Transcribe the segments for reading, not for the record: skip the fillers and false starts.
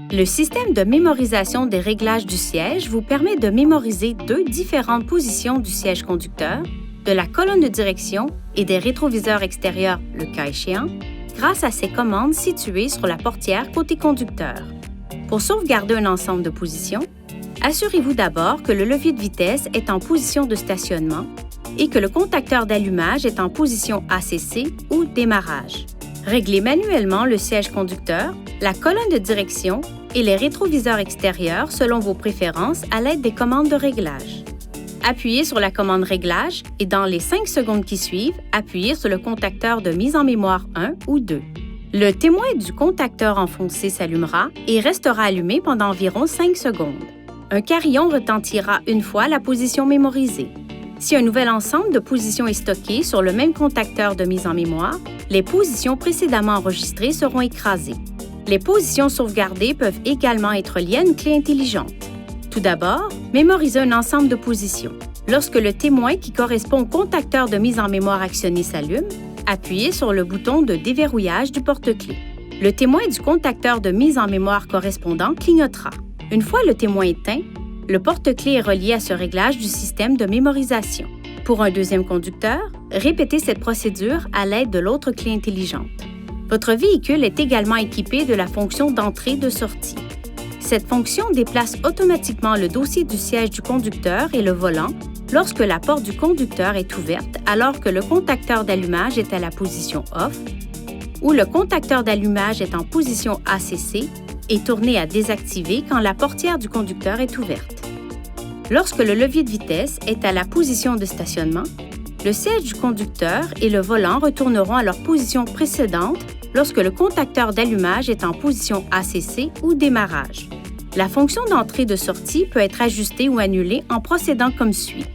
Le système de mémorisation des réglages du siège vous permet de mémoriser deux différentes positions du siège conducteur, de la colonne de direction et des rétroviseurs extérieurs, le cas échéant, grâce à ces commandes situées sur la portière côté conducteur. Pour sauvegarder un ensemble de positions, assurez-vous d'abord que le levier de vitesse est en position de stationnement et que le contacteur d'allumage est en position ACC ou démarrage. Réglez manuellement le siège conducteur, la colonne de direction et les rétroviseurs extérieurs selon vos préférences à l'aide des commandes de réglage. Appuyez sur la commande Réglage et dans les 5 secondes qui suivent, appuyez sur le contacteur de mise en mémoire 1 ou 2. Le témoin du contacteur enfoncé s'allumera et restera allumé pendant environ 5 secondes. Un carillon retentira une fois la position mémorisée. Si un nouvel ensemble de positions est stocké sur le même contacteur de mise en mémoire, les positions précédemment enregistrées seront écrasées. Les positions sauvegardées peuvent également être liées à une clé intelligente. Tout d'abord, mémorisez un ensemble de positions. Lorsque le témoin qui correspond au contacteur de mise en mémoire actionné s'allume, appuyez sur le bouton de déverrouillage du porte-clés. Le témoin du contacteur de mise en mémoire correspondant clignotera. Une fois le témoin éteint, le porte-clés est relié à ce réglage du système de mémorisation. Pour un deuxième conducteur, répétez cette procédure à l'aide de l'autre clé intelligente. Votre véhicule est également équipé de la fonction d'entrée et de sortie. Cette fonction déplace automatiquement le dossier du siège du conducteur et le volant lorsque la porte du conducteur est ouverte alors que le contacteur d'allumage est à la position off ou le contacteur d'allumage est en position ACC et tourné à désactiver quand la portière du conducteur est ouverte. Lorsque le levier de vitesse est à la position de stationnement, le siège du conducteur et le volant retourneront à leur position précédente lorsque le contacteur d'allumage est en position ACC ou démarrage. La fonction d'entrée et de sortie peut être ajustée ou annulée en procédant comme suit.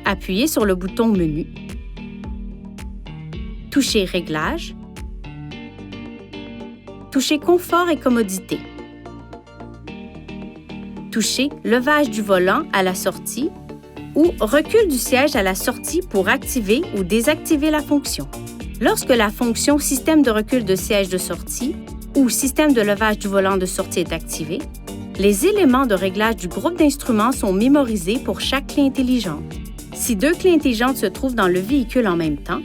Appuyez sur le bouton Menu, touchez Réglages, touchez Confort et commodité, touchez Levage du volant à la sortie ou recul du siège à la sortie pour activer ou désactiver la fonction. Lorsque la fonction Système de recul de siège de sortie ou Système de levage du volant de sortie est activée, les éléments de réglage du groupe d'instruments sont mémorisés pour chaque clé intelligente. Si deux clés intelligentes se trouvent dans le véhicule en même temps,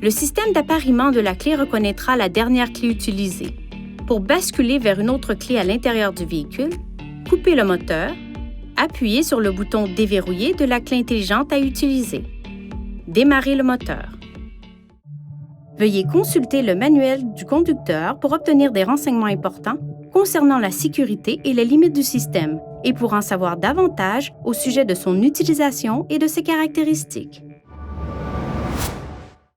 le système d'appariement de la clé reconnaîtra la dernière clé utilisée. Pour basculer vers une autre clé à l'intérieur du véhicule, coupez le moteur, appuyez sur le bouton Déverrouiller de la clé intelligente à utiliser. Démarrez le moteur. Veuillez consulter le manuel du conducteur pour obtenir des renseignements importants concernant la sécurité et les limites du système et pour en savoir davantage au sujet de son utilisation et de ses caractéristiques.